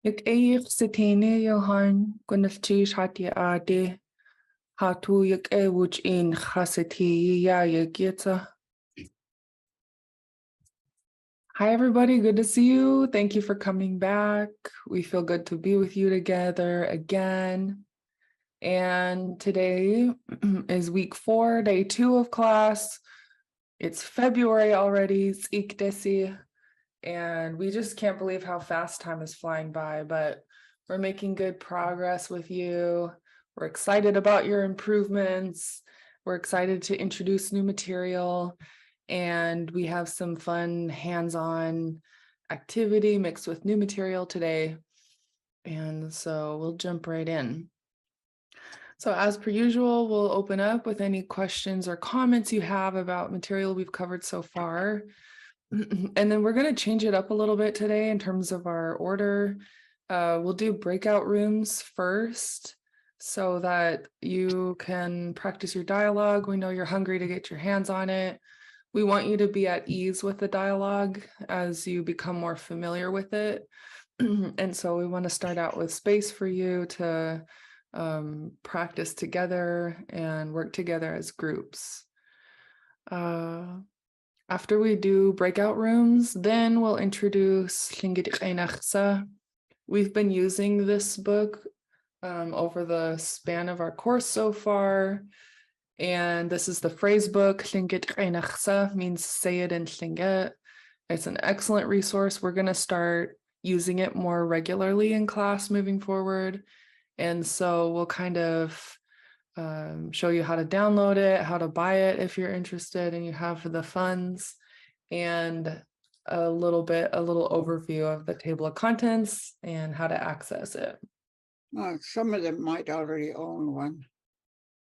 Ik eich sitene Johan Gunaltish hati ade hatu yik ewuch in chasiti ya yagita. Hi everybody, good to see you. Thank you for coming back. We feel good to be with you together again. And today is week 4, day 2 of class. It's February already, it's ikdesi. And we just can't believe how fast time is flying by, but we're making good progress with you. We're excited about your improvements. We're excited to introduce new material, and we have some fun hands-on activity mixed with new material today. And so we'll jump right in. So as per usual, we'll open up with any questions or comments you have about material we've covered so far. And then we're going to change it up a little bit today in terms of our order. We'll do breakout rooms first so that you can practice your dialogue. We know you're hungry to get your hands on it. We want you to be at ease with the dialogue as you become more familiar with it. And so we want to start out with space for you to practice together and work together as groups. After we do breakout rooms, then we'll introduce Lingit Class. We've been using this book over the span of our course so far. And this is the phrase book. Lingit Class means say it in Lingit. It's an excellent resource. We're going to start using it more regularly in class moving forward. And so we'll kind of show you how to download it, how to buy it if you're interested and you have the funds, and a little overview of the table of contents and how to access it. Some of them might already own one.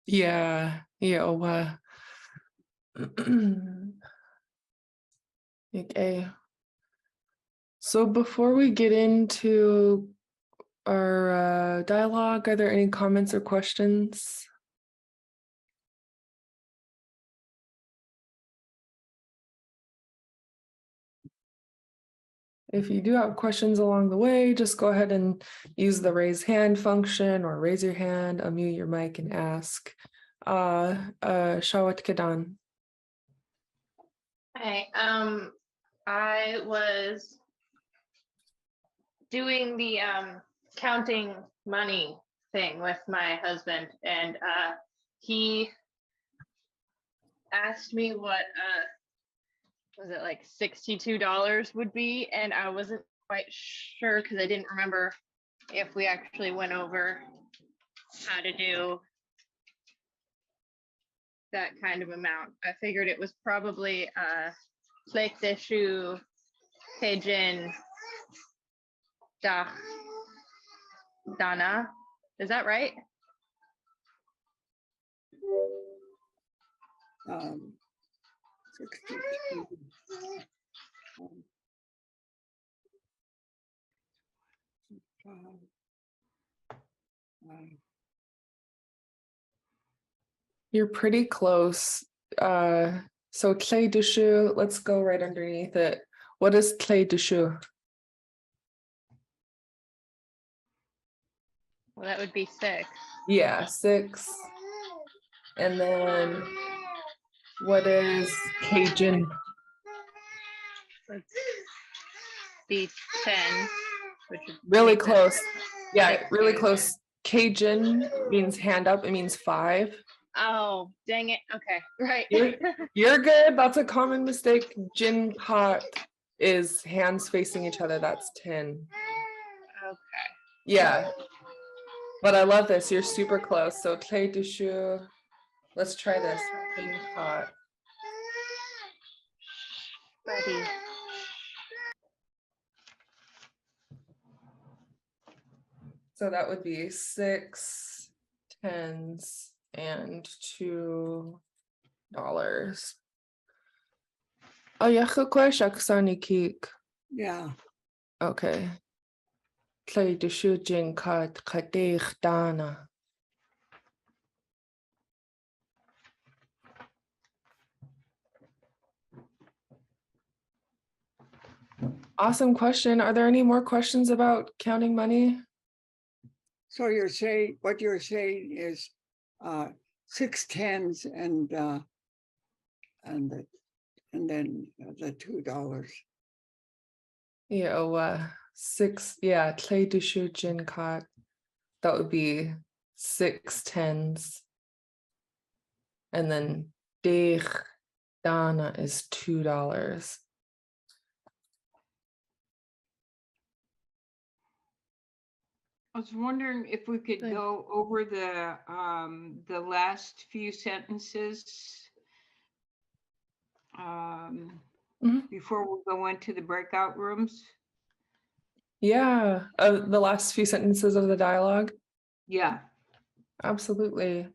Yeah. Okay. So before we get into our dialogue, are there any comments or questions? If you do have questions along the way, just go ahead and use the raise hand function or raise your hand, unmute your mic and ask. Shawat Kadan. Hi, I was doing the counting money thing with my husband, and he asked me what was it like $62 would be, and I wasn't quite sure because I didn't remember if we actually went over how to do that kind of amount. I figured it was probably Lake Deshu, Teijin, Dana. Is that right? Um, 62. You're pretty close. So Tlay Dushu, let's go right underneath it. What is Tlay Dushu? Well, that would be 6. Yeah, 6. And then what is Cajun? Let's be 10, which is Really close. Yeah, really close. Cajun means hand up. It means 5. Oh, dang it. Okay, right. You're good. That's a common mistake. Jin hot is hands facing each other. That's 10. Okay. Yeah. But I love this. You're super close. So Tlay Dushu. Let's try this. Jin hot. Buddy. So that would be 6 10s and $2. Oh, yeah, kik. Yeah. Okay. Tlay Dushu Jin kat katich dana. Awesome question. Are there any more questions about counting money? So you're saying, what you're saying is 6 tens and then the $2. Yeah, 6, yeah, Clay to Jin Kak. That would be 6 tens. And then Deeg Dana is $2. I was wondering if we could Good. go over the last few sentences Mhm. before we go into the breakout rooms. Yeah, the last few sentences of the dialogue. Yeah, Absolutely.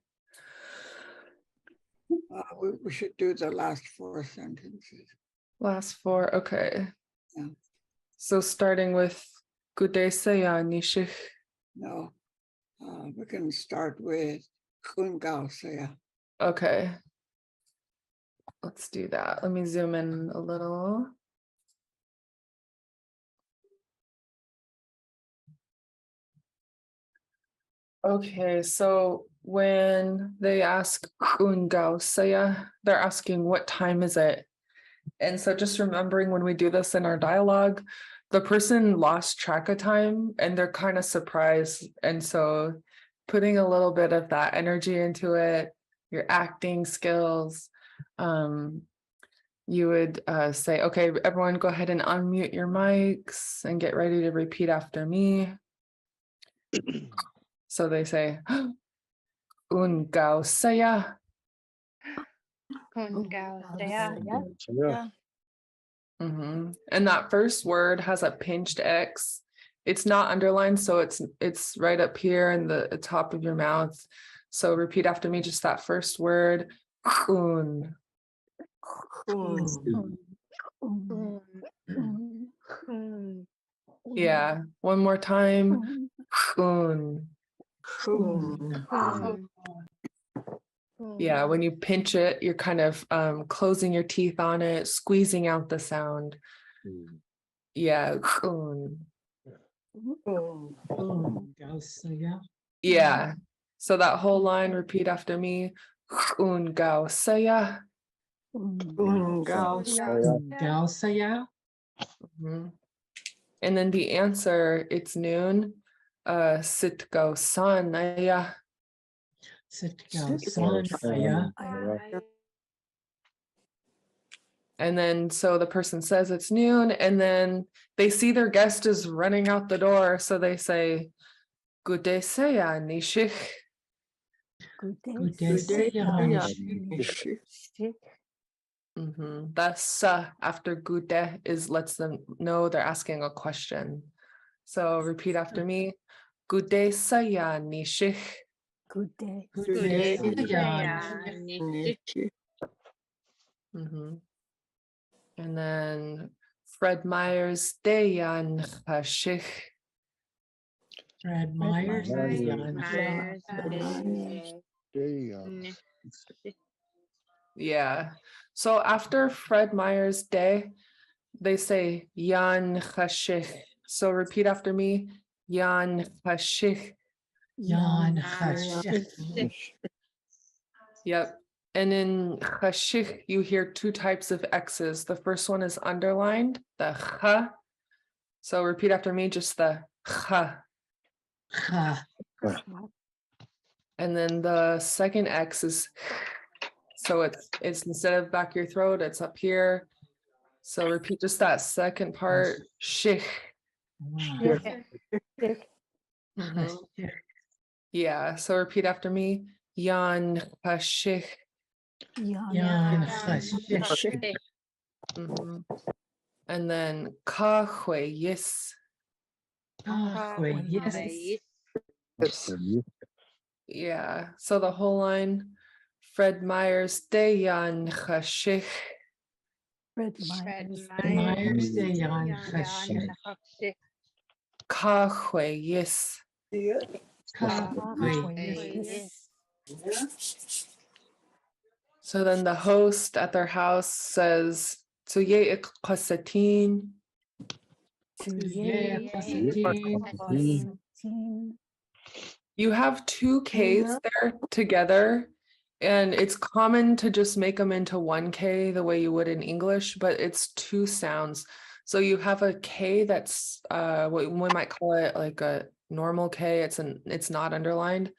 We should do the last 4 sentences. Last 4. Okay. Yeah. So starting with Gudesaya Nishich. No, we can start with Kungao Saya. Okay. Let's do that. Let me zoom in a little. Okay, so when they ask Kungao Saya, they're asking what time is it? And so just remembering when we do this in our dialogue, the person lost track of time and they're kind of surprised. And so putting a little bit of that energy into it, your acting skills, you would say, okay, everyone go ahead and unmute your mics and get ready to repeat after me. So they say, Un gao saya. And that first word has a pinched X. It's not underlined, so it's right up here in the top of your mouth. So repeat after me, just that first word. Un. Yeah, one more time. Un. Yeah, when you pinch it, you're kind of closing your teeth on it, squeezing out the sound. Yeah. Un. Yeah. So that whole line, repeat after me. Un gao saya. Mhm. And then the answer, it's noon. Sit go san ya. And then so the person says it's noon, and then they see their guest is running out the door. So they say, Good day, saya nishich. That's after good day is lets them know they're asking a question. So repeat after me. Good day, saya nishich. And then Fred Meyer's Dayan Hashich. Yeah. So after Fred Meyer's day, they say Yan Hashich. So repeat after me. Yan Hashich. Yep. And in Hashich, you hear 2 types of X's. The first one is underlined, the Ch. So repeat after me, just the Ch. And then the second X is, so it's instead of back your throat, it's up here. So repeat just that second part, Shich. Yeah, so repeat after me, Yan Hashich. And then Ka Hui Yis. Yeah, so the whole line, Fred Meyer's Dayan Hashich. Ka Hui Yis. So then the host at their house says, "So ye ik qasatin." You have two Ks there together, and it's common to just make them into one K the way you would in English, but it's two sounds. So you have a K that's what we might call it like a normal K. It's not underlined.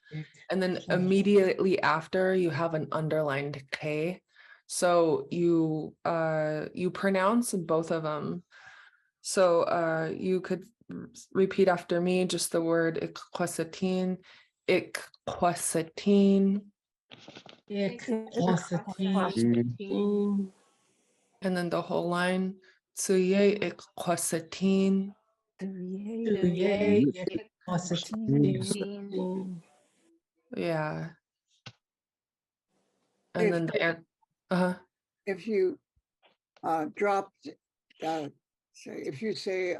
And then immediately after you have an underlined K. So you pronounce both of them. So you could repeat after me just the word ikquasatin, ikquasatin, and then the whole line. Tsuye ikquasatin. Yeah. And then If you dropped, say, if you say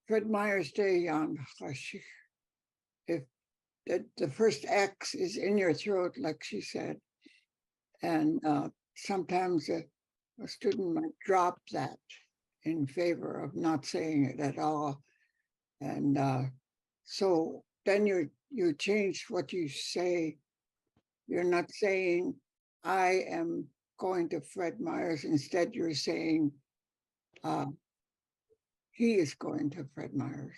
Fred Meyer's Day Young, if the first X is in your throat, like she said, and sometimes a student might drop that in favor of not saying it at all. And so then you change what you say. You're not saying, I am going to Fred Meyer's. Instead, you're saying, he is going to Fred Meyer's.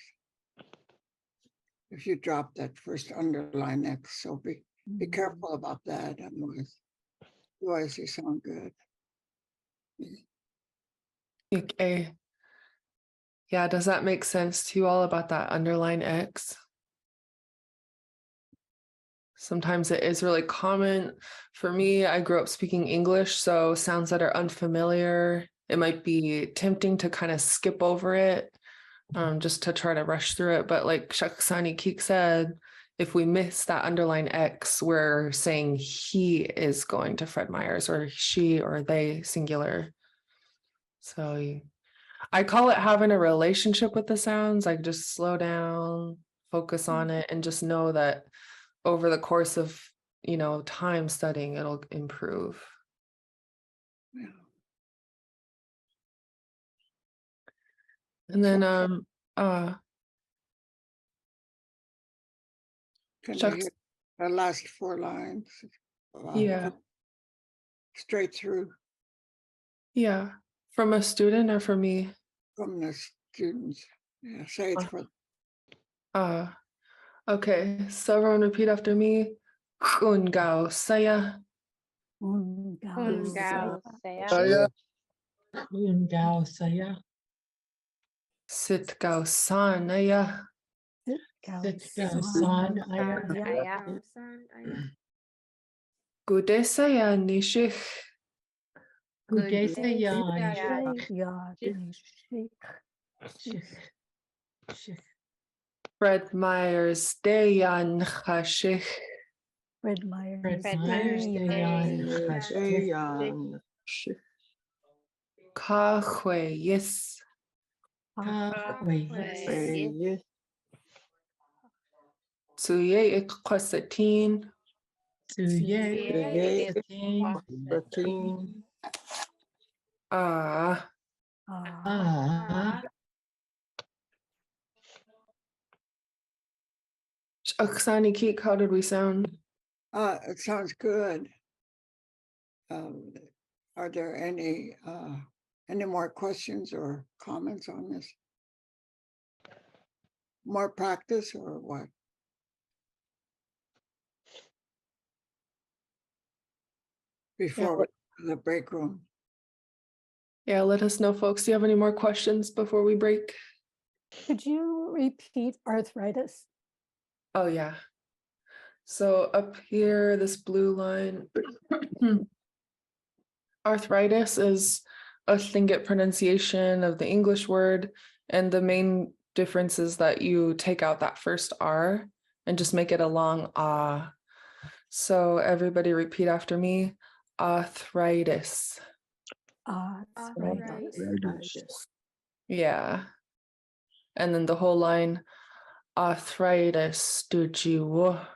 If you drop that first underline X, so be careful about that. Otherwise you sound good. okay. Yeah, does that make sense to you all about that underline X? Sometimes it is really common. For me, I grew up speaking English, so sounds that are unfamiliar, it might be tempting to kind of skip over it, just to try to rush through it. But like Shaksani Keek said, if we miss that underline X, we're saying he is going to Fred Meyer's, or she or they singular. So I call it having a relationship with the sounds, like just slow down, focus on it, and just know that over the course of, time studying, it'll improve. Yeah. And then, Can I Shucks, hear the last 4 lines? yeah, Straight through yeah. From a student or from me? from the students. Yeah, say it for Okay, so everyone repeat after me. Kungao saya. Sitgao sanaya. Gude saya nishich. Fred Meyer's Dayan Chashich. Kahwe yes. Tsuye ikwasatin. Ah. Oksani Keek, how did we sound? it sounds good. Are there any more questions or comments on this? More practice or what? Before the break room. Yeah, let us know, folks. Do you have any more questions before we break? Could you repeat arthritis? Oh, yeah. So up here, this blue line, arthritis is a Lingit pronunciation of the English word. And the main difference is that you take out that first R and just make it a long ah. So everybody repeat after me. Arthritis. Yeah. And then the whole line, arthritis dujiwo.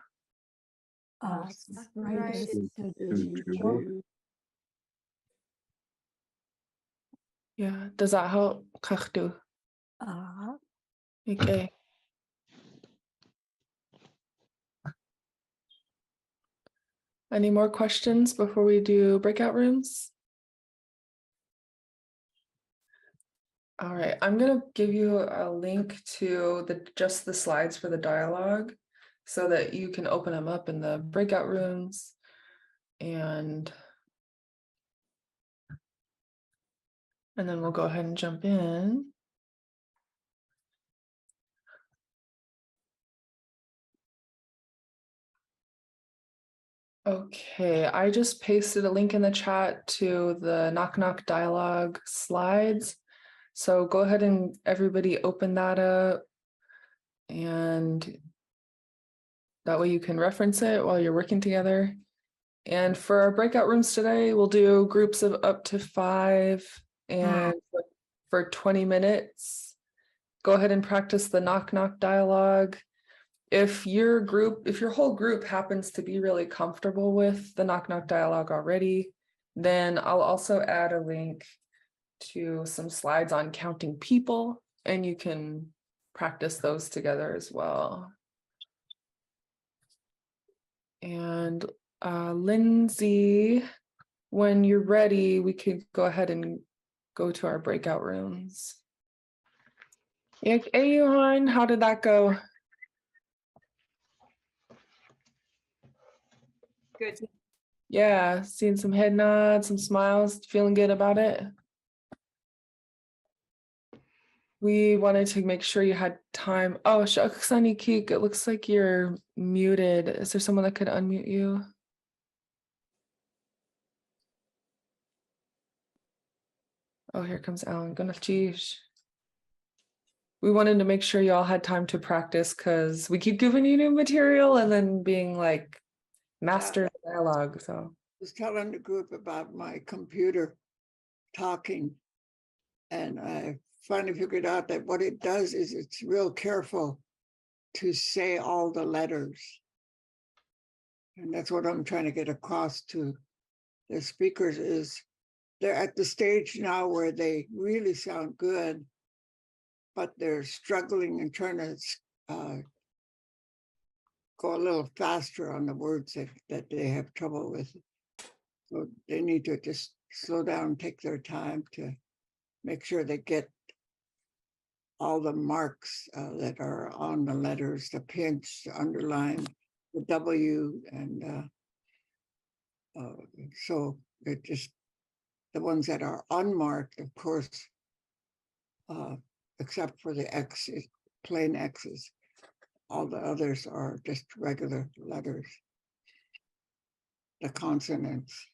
Yeah. Does that help? Kachtu. Ah, Okay. Any more questions before we do breakout rooms? All right, I'm gonna give you a link to just the slides for the dialogue so that you can open them up in the breakout rooms. And then we'll go ahead and jump in. Okay, I just pasted a link in the chat to the knock knock dialogue slides. So go ahead and everybody open that up. And that way you can reference it while you're working together. And for our breakout rooms today, we'll do groups of up to 5 and for 20 minutes. Go ahead and practice the knock knock dialogue. If your whole group happens to be really comfortable with the knock knock dialogue already, then I'll also add a link to some slides on counting people, and you can practice those together as well. And Lindsay, when you're ready, we could go ahead and go to our breakout rooms. Hey, Johan, how did that go? Good. Yeah, seeing some head nods, some smiles, feeling good about it. We wanted to make sure you had time. Oh, Shaksani Keek, it looks like you're muted. Is there someone that could unmute you? Oh, here comes Alan. Gunafjish. We wanted to make sure y'all had time to practice because we keep giving you new material and then being like master dialogue. So I was telling the group about my computer talking, and I finally figured out that what it does is it's real careful to say all the letters. And that's what I'm trying to get across to the speakers is they're at the stage now where they really sound good, but they're struggling and trying to go a little faster on the words that they have trouble with. So they need to just slow down, take their time to make sure they get all the marks that are on the letters, the pinch, the underline, the W, and so it just, the ones that are unmarked, of course, except for the X's, plain X's, all the others are just regular letters, the consonants.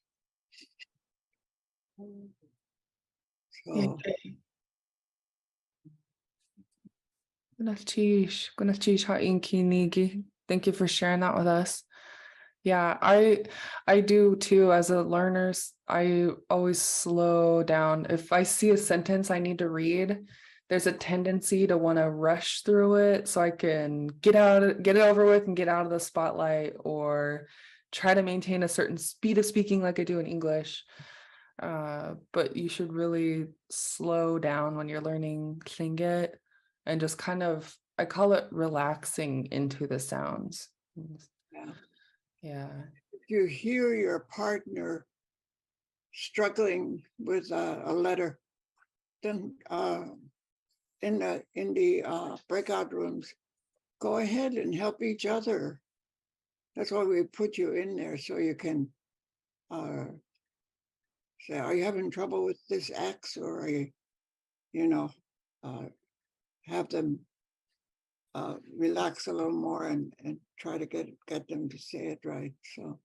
So thank you for sharing that with us. Yeah, I do too. As a learner, I always slow down. If I see a sentence I need to read, there's a tendency to want to rush through it so I can get it over with and get out of the spotlight, or try to maintain a certain speed of speaking like I do in English. But you should really slow down when you're learning Lingit and just kind of, I call it relaxing into the sounds. yeah. Yeah. If you hear your partner struggling with a letter, then in the breakout rooms, go ahead and help each other. That's why we put you in there, so you can say, are you having trouble with this X, or are you, have them relax a little more and try to get them to say it right. So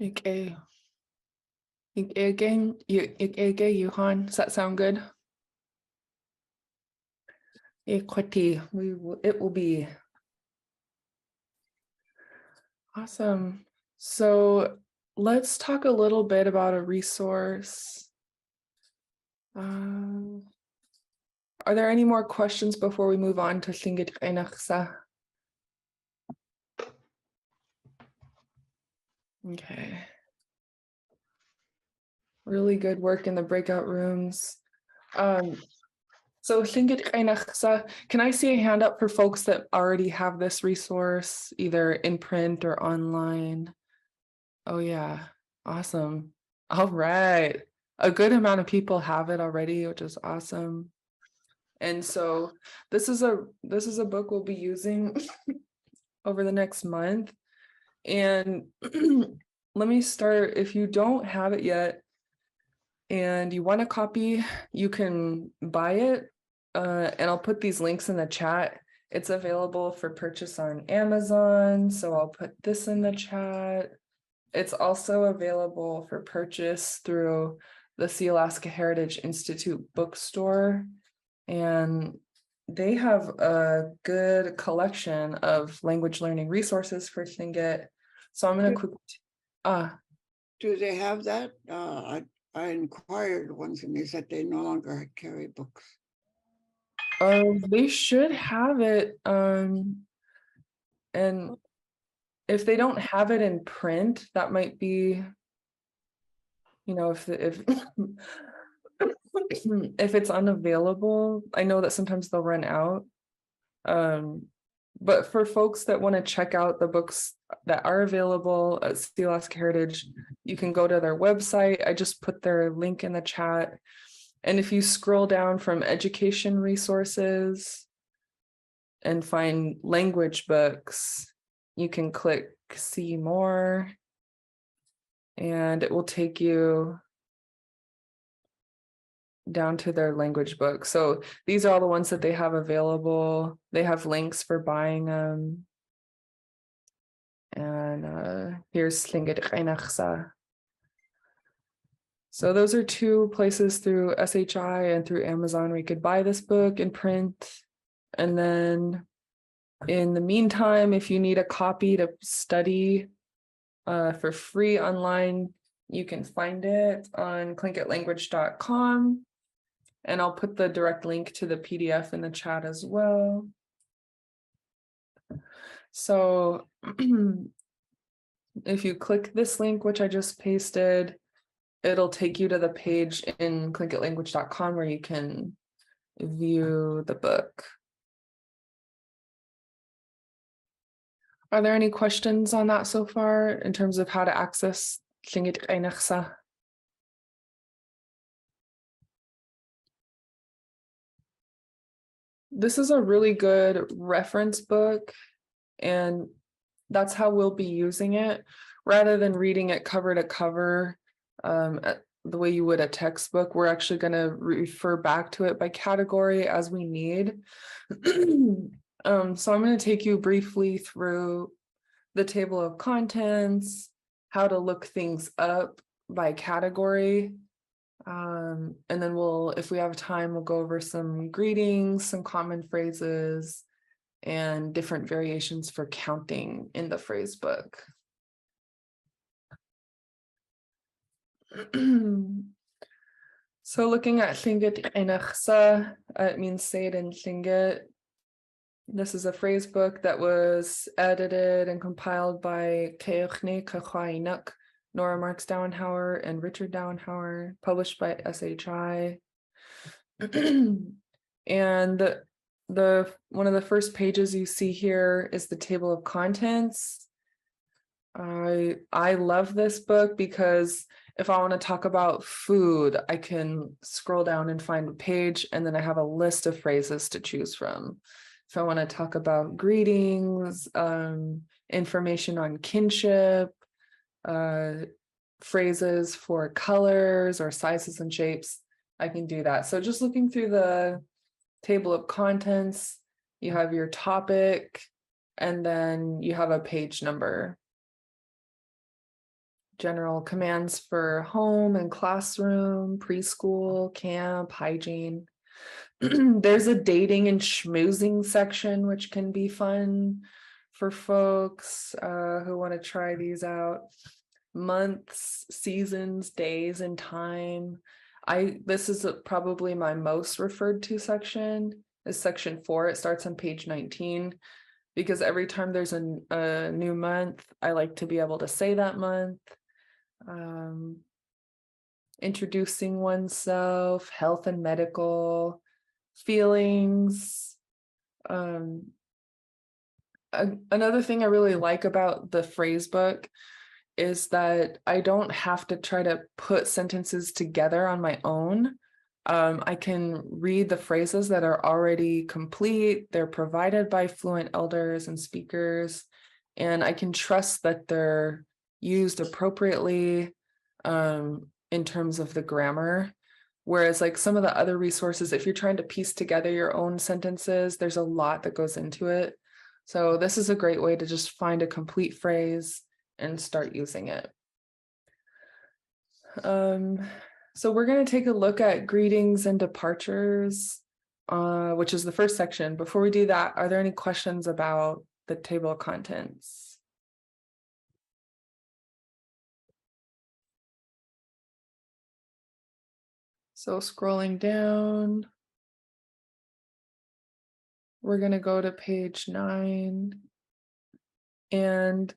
Okay. Again, Yuhan, does that sound good? It will be. Awesome. So let's talk a little bit about a resource. Are there any more questions before we move on to Lingit Class? Okay. Really good work in the breakout rooms. So Lingit Class, can I see a hand up for folks that already have this resource, either in print or online? Oh yeah, awesome. All right. A good amount of people have it already, which is awesome. And so this is a book we'll be using over the next month. And let me start. If you don't have it yet and you want a copy, you can buy it. And I'll put these links in the chat. It's available for purchase on Amazon. So I'll put this in the chat. It's also available for purchase through the Sealaska Heritage Institute bookstore. And they have a good collection of language learning resources for Tlingit. So I'm going to quickly, Do they have that? I inquired once and they said they no longer carry books. they should have it. And if they don't have it in print, that might be, if if it's unavailable. I know that sometimes they'll run out. But for folks that want to check out the books that are available at Sealaska Heritage, you can go to their website. I just put their link in the chat. And if you scroll down from education resources and find language books, you can click see more and it will take you down to their language book. So these are all the ones that they have available. They have links for buying them. And here's Lingit Class. So those are two places through SHI and through Amazon where you could buy this book in print. And then in the meantime, if you need a copy to study for free online, you can find it on clinkitlanguage.com. And I'll put the direct link to the PDF in the chat as well. So if you click this link, which I just pasted, it'll take you to the page in clinkitlanguage.com where you can view the book. Are there any questions on that so far in terms of how to access Lingit Class? This is a really good reference book, and that's how we'll be using it rather than reading it cover to cover the way you would a textbook. We're actually going to refer back to it by category as we need. So I'm going to take you briefly through the table of contents, how to look things up by category. And then if we have time, we'll go over some greetings, some common phrases, and different variations for counting in the phrase book. So looking at Lingit Class, it means say it in Tlingit. This is a phrase book that was edited and compiled by Nora Marks Dowenhauer and Richard Dowenhauer, published by SHI. And one of the first pages you see here is the table of contents. I love this book because if I want to talk about food, I can scroll down and find a page, and then I have a list of phrases to choose from. If I want to talk about greetings, information on kinship, phrases for colors or sizes and shapes, I can do that. So just looking through the table of contents, you have your topic, and then you have a page number. General commands for home and classroom, preschool, camp, hygiene. There's a dating and schmoozing section, which can be fun for folks who want to try these out. Months, seasons, days, and time. This is probably my most referred to section, is section 4. It starts on page 19, because every time there's a new month, I like to be able to say that month. introducing oneself, health and medical, feelings. Another thing I really like about the phrase book is that I don't have to try to put sentences together on my own. I can read the phrases that are already complete. They're provided by fluent elders and speakers, and I can trust that they're used appropriately in terms of the grammar. Whereas, like some of the other resources, if you're trying to piece together your own sentences, there's a lot that goes into it. So this is a great way to just find a complete phrase and start using it. So we're going to take a look at greetings and departures, which is the first section. Before we do that, are there any questions about the table of contents? So scrolling down, we're going to go to page 9. And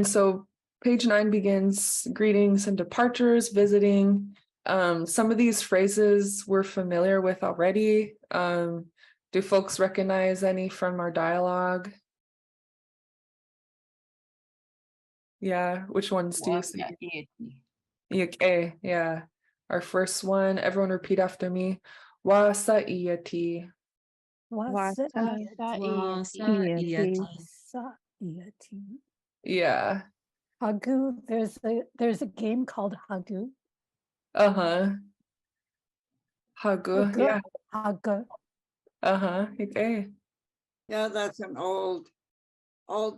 so page 9 begins greetings and departures, visiting. Some of these phrases we're familiar with already. Do folks recognize any from our dialogue? Yeah, which ones do you see? Okay, yeah. Our first one, everyone repeat after me. Wasa iyati. Wasa Wasa-iyati. iyati. Yeah. Hagu, there's a game called Hagu. Uh-huh. Hagu, yeah. Hagu. Uh-huh. Okay. Yeah, that's an old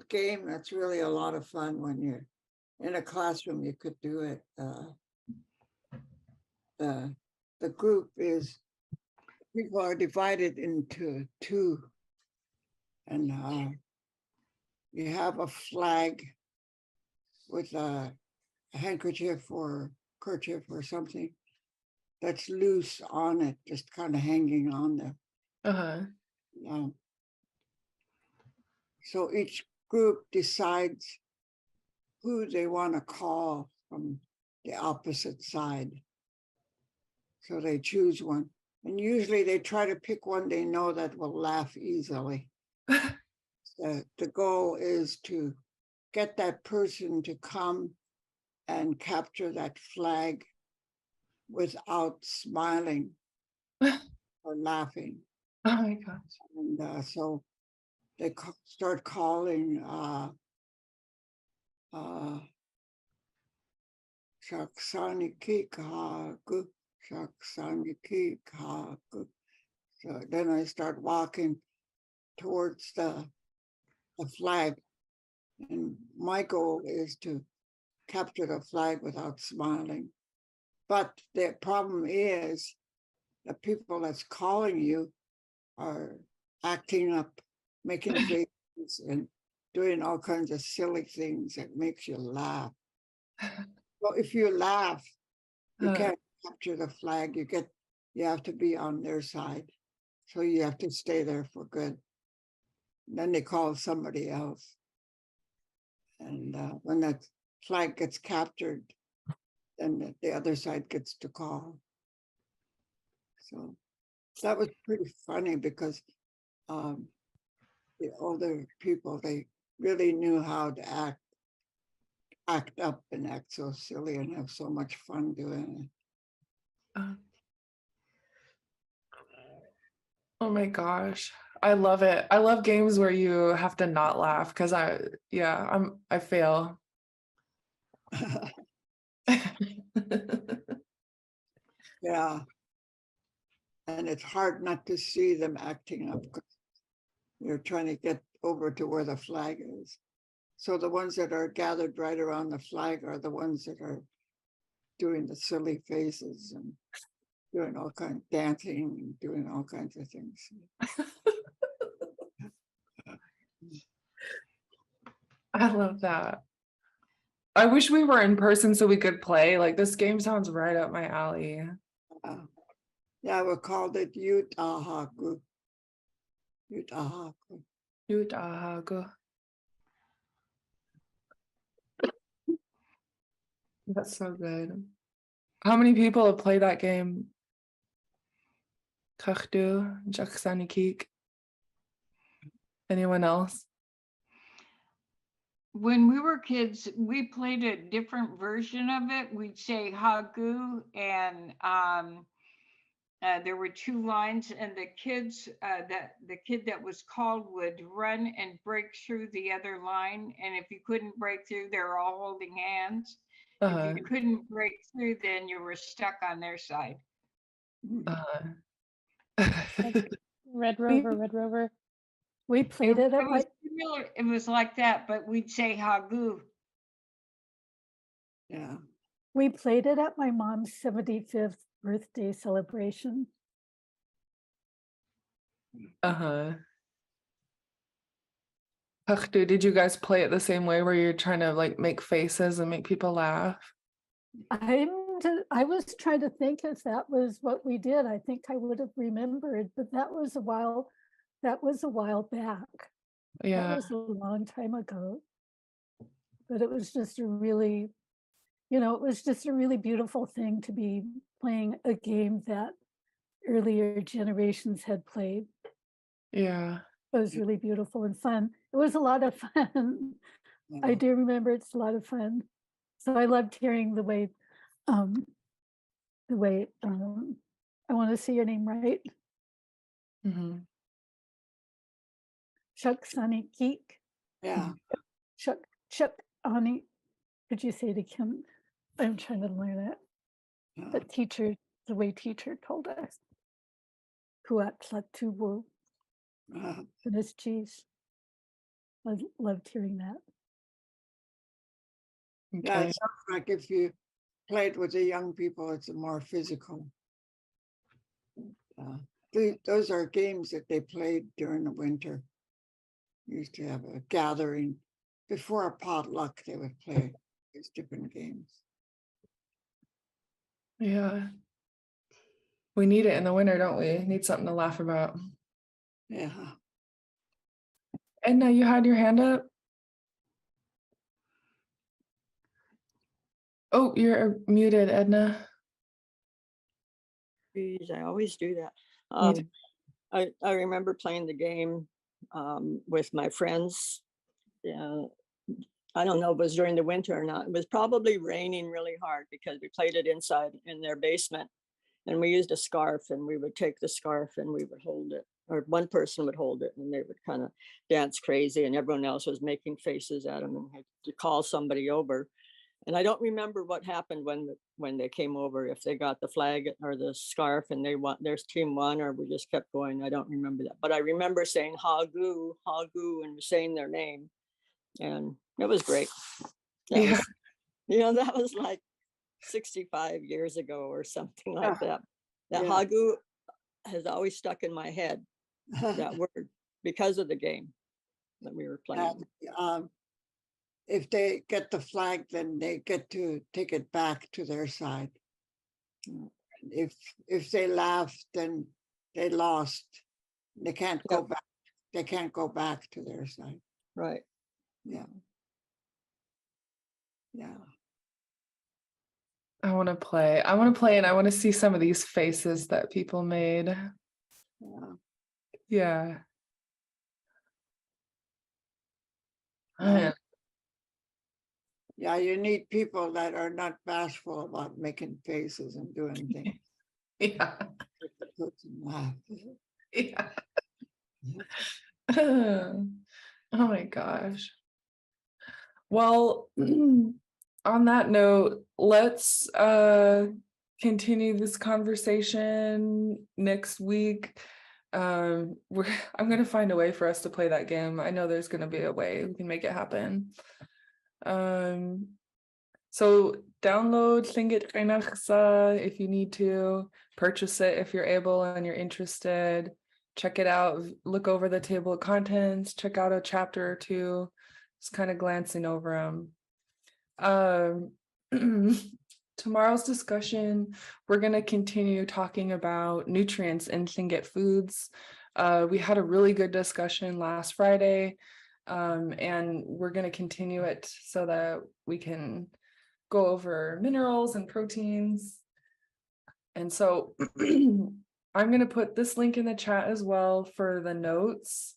game. That's really a lot of fun when you're in a classroom. You could do it. The group is, people are divided into two, and you have a flag with a handkerchief or kerchief or something that's loose on it, just kind of hanging on there. Uh-huh. So each group decides who they want to call from the opposite side. So they choose one. And usually they try to pick one they know that will laugh easily. The goal is to get that person to come and capture that flag without smiling or laughing. Oh my gosh. And so they start calling Shaksaniki Kahaku, Shaksaniki Kahaku. So then I start walking towards the flag. And my goal is to capture the flag without smiling. But the problem is the people that's calling you are acting up, making faces and doing all kinds of silly things that makes you laugh. Well, if you laugh, you can't capture the flag. You have to be on their side. So you have to stay there for good. Then they call somebody else. And when that flag gets captured, then the other side gets to call. So that was pretty funny because the older people, they really knew how to act up and act so silly and have so much fun doing it. Oh my gosh. I love it. I love games where you have to not laugh because I fail. Yeah. And it's hard not to see them acting up because you're trying to get over to where the flag is. So the ones that are gathered right around the flag are the ones that are doing the silly faces and doing all kinds of dancing and doing all kinds of things. I love that. I wish we were in person so we could play. Like this game sounds right up my alley. Yeah, we called it Utahaku. Utahaku. Utahaku. That's so good. How many people have played that game? Kachdu, Jaksanikik. Anyone else? When we were kids, we played a different version of it. We'd say Hagu, and there were two lines, and the kids the kid that was called would run and break through the other line. And if you couldn't break through, they were all holding hands. If Uh, you couldn't break through, then you were stuck on their side. Red We- Rover, Red Rover. We It, played it it at was my, similar. It was like that, but we'd say Hagu. Yeah. we played it at my mom's 75th birthday celebration. uh-huh. Kachdu, did you guys play it the same way where you're trying to like make faces and make people laugh? I was trying to think if that was what we did. I think I would have remembered, but that was a while back. That Yeah, was a long time ago. But it was just a really, it was just a really beautiful thing to be playing a game that earlier generations had played. yeah. It was really beautiful and fun. It was a lot of fun. I do remember it's a lot of fun. So I loved hearing the way um I want to see your name right. Mhm. Chuck Sunny Geek. Yeah. Chuck Ani. Could you say it again? I'm trying to learn it. Yeah. But the way teacher told us. Kuatlatubu Uh, and his cheese. I loved hearing that. yeah, Okay. it sounds like if you played with the young people, it's more physical. Those are games that they played during the winter. Used to have a gathering before a potluck. They would play these different games. Yeah. We need it in the winter, don't we? Need something to laugh about. Yeah. Edna, you had your hand up? Oh, you're muted, Edna. Geez, I always do that. Me too. I remember playing the game with my friends. Yeah, I don't know if it was during the winter or not. It was probably raining really hard because we played it inside in their basement. And we used a scarf, and we would take the scarf and we would hold it, or one person would hold it, and they would kind of dance crazy, and everyone else was making faces at them and had to call somebody over. And I don't remember what happened when they came over, if they got the flag or the scarf and they won, their team won, or we just kept going. I don't remember that, but I remember saying Hagu, Hagu, and saying their name, and it was great. That Yeah. was, that was like 65 years ago or something like that. That Yeah. Hagu has always stuck in my head, that word, because of the game that we were playing. If they get the flag, then they get to take it back to their side. If they laugh, then they lost. They can't go back. They can't go back to their side. Right. Yeah. Yeah. I want to play. And I want to see some of these faces that people made. Yeah. Yeah. Yeah. Yeah, you need people that are not bashful about making faces and doing things. Yeah. Make the person laugh. Yeah. Oh my gosh. Well, on that note, let's continue this conversation next week. I'm gonna find a way for us to play that game. I know there's gonna be a way we can make it happen. So download Lingit Class if you need to, purchase it if you're able and you're interested. Check it out, look over the table of contents, check out a chapter or two, just kind of glancing over them. Tomorrow's discussion, we're going to continue talking about nutrients in Lingit foods. We had a really good discussion last Friday, and we're going to continue it so that we can go over minerals and proteins. And so I'm going to put this link in the chat as well for the notes.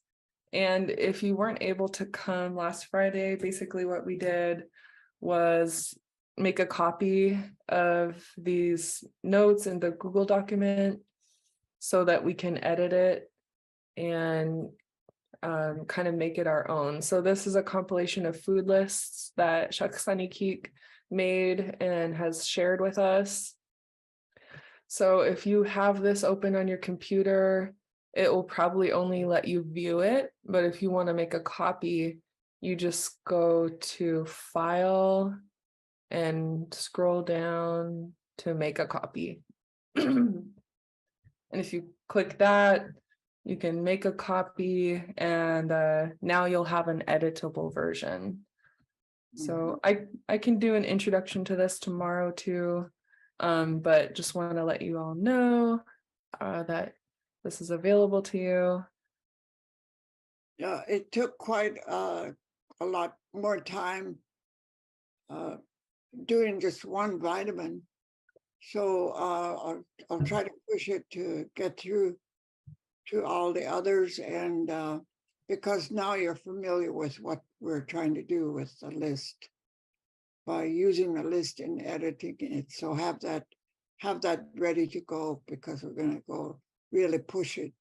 And if you weren't able to come last Friday, basically what we did was make a copy of these notes in the Google document so that we can edit it and kind of make it our own. So this is a compilation of food lists that Shaksani Keek made and has shared with us. So if you have this open on your computer, it will probably only let you view it. But if you want to make a copy, you just go to File and scroll down to make a copy. And if you click that, you can make a copy, and now you'll have an editable version. So I can do an introduction to this tomorrow too, but just want to let you all know that this is available to you. Yeah, it took quite a lot more time doing just one vitamin. So I'll try to push it to get through to all the others. And because now you're familiar with what we're trying to do with the list by using the list and editing it. So have that ready to go, because we're going to go really push it,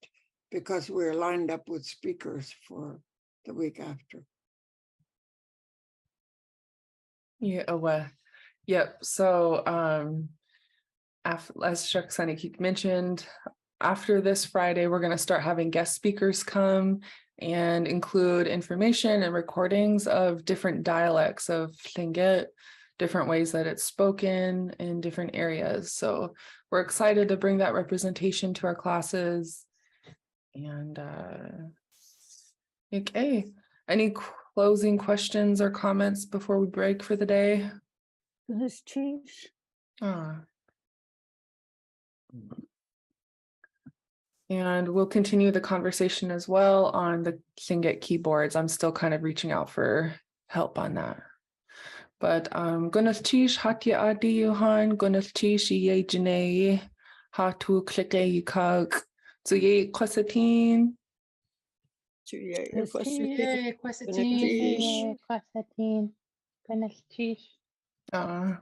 because we're lined up with speakers for the week after. Yeah, well, yep. So as Shaksani Keek mentioned, after this Friday, we're going to start having guest speakers come and include information and recordings of different dialects of Lingit, different ways that it's spoken in different areas. So we're excited to bring that representation to our classes. And okay, any closing questions or comments before we break for the day? This change. And we'll continue the conversation as well on the Lingit keyboards. I'm still kind of reaching out for help on that. But Gunas Tish Hatya Adi Johan, Gunas Tish Ye Janae, Hatu Klike Yikag, Zuye Kwasatin. Yay, Quasatine. Quasatine. Goodness, geez. Yeah.